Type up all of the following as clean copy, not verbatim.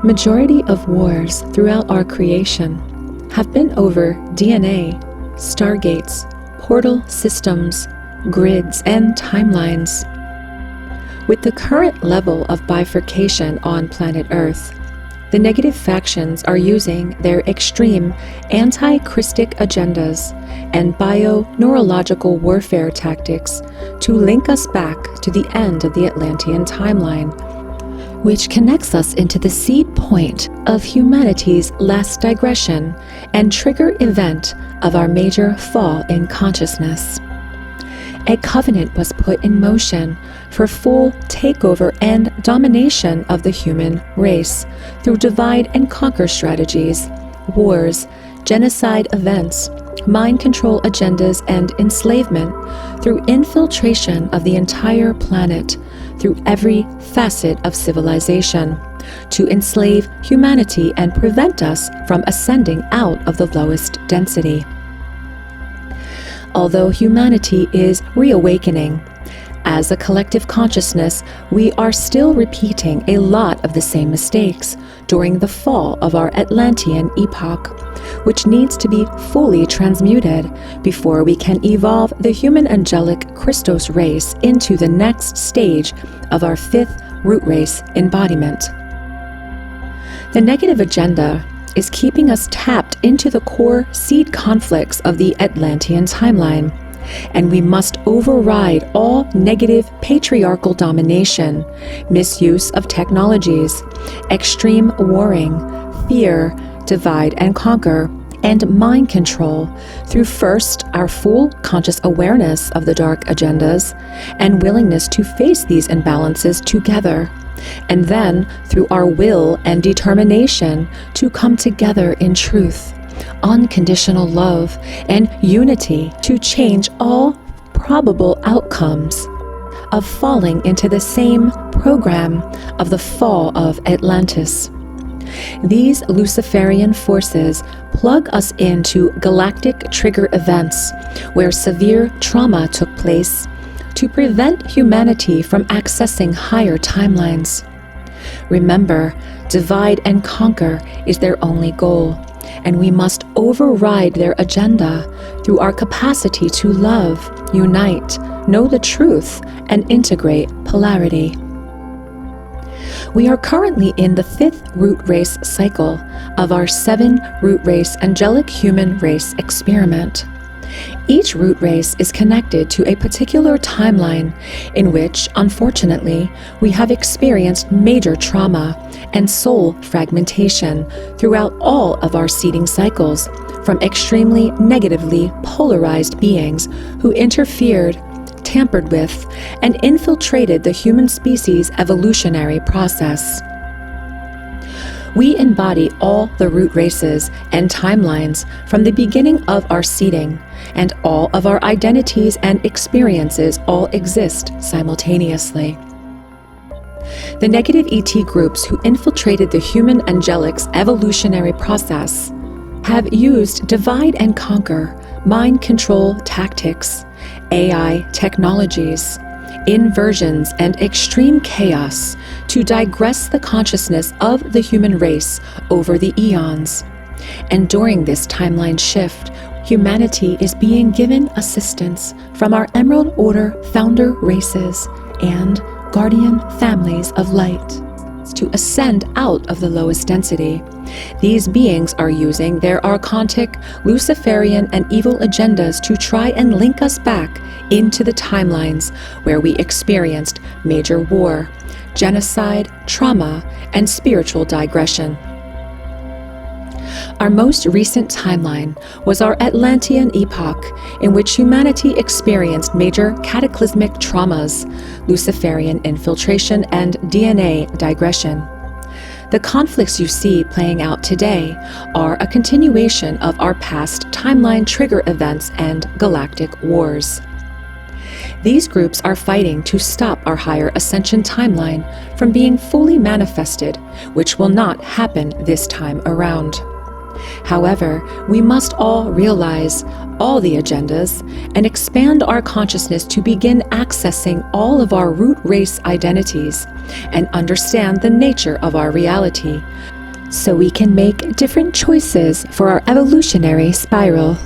Majority of wars throughout our creation have been over DNA, stargates, portal systems, grids, and timelines. With the current level of bifurcation on planet Earth, the negative factions are using their extreme anti-Christic agendas and bio-neurological warfare tactics to link us back to the end of the Atlantian timeline, which connects us into the seed point of humanity's last digression and trigger event of our major fall in consciousness. A covenant was put in motion for full takeover and domination of the human race through divide and conquer strategies, wars, genocide events, mind control agendas, and enslavement through infiltration of the entire planet through every facet of civilization to enslave humanity and prevent us from ascending out of the lowest density. Although humanity is reawakening, as a collective consciousness, we are still repeating a lot of the same mistakes during the fall of our Atlantean epoch, which needs to be fully transmuted before we can evolve the human angelic Christos race into the next stage of our fifth root race embodiment. The negative agenda is keeping us tapped into the core seed conflicts of the Atlantean timeline, and we must override all negative patriarchal domination, misuse of technologies, extreme warring, fear, divide and conquer, and mind control through first our full conscious awareness of the dark agendas and willingness to face these imbalances together, and then through our will and determination to come together in truth, unconditional love, and unity to change all probable outcomes of falling into the same program of the fall of Atlantis. These Luciferian forces plug us into galactic trigger events where severe trauma took place to prevent humanity from accessing higher timelines. Remember, divide and conquer is their only goal, and we must override their agenda through our capacity to love, unite, know the truth, and integrate polarity. We are currently in the fifth root race cycle of our 7 root race angelic human race experiment. Each root race is connected to a particular timeline in which, unfortunately, we have experienced major trauma and soul fragmentation throughout all of our seeding cycles from extremely negatively polarized beings who interfered, tampered with, and infiltrated the human species' evolutionary process. We embody all the root races and timelines from the beginning of our seeding, and all of our identities and experiences all exist simultaneously. The negative ET groups who infiltrated the human angelic's evolutionary process have used divide and conquer, mind control tactics, AI technologies, inversions, and extreme chaos to digress the consciousness of the human race over the eons. And during this timeline shift, humanity is being given assistance from our Emerald Order founder races and guardian families of light to ascend out of the lowest density. These beings are using their archontic, Luciferian, and evil agendas to try and link us back into the timelines where we experienced major war, genocide, trauma, and spiritual digression. Our most recent timeline was our Atlantean epoch, in which humanity experienced major cataclysmic traumas, Luciferian infiltration, and DNA digression. The conflicts you see playing out today are a continuation of our past timeline trigger events and galactic wars. These groups are fighting to stop our higher Ascension timeline from being fully manifested, which will not happen this time around. However, we must all realize all the agendas and expand our consciousness to begin accessing all of our root race identities and understand the nature of our reality, so we can make different choices for our evolutionary spiral,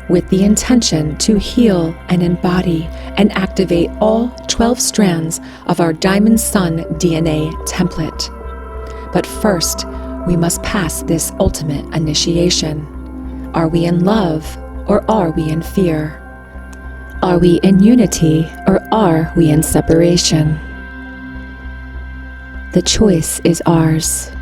with the intention to heal and embody and activate all 12 strands of our Diamond Sun DNA template. But first, we must pass this ultimate initiation. Are we in love, or are we in fear? Are we in unity, or are we in separation? The choice is ours.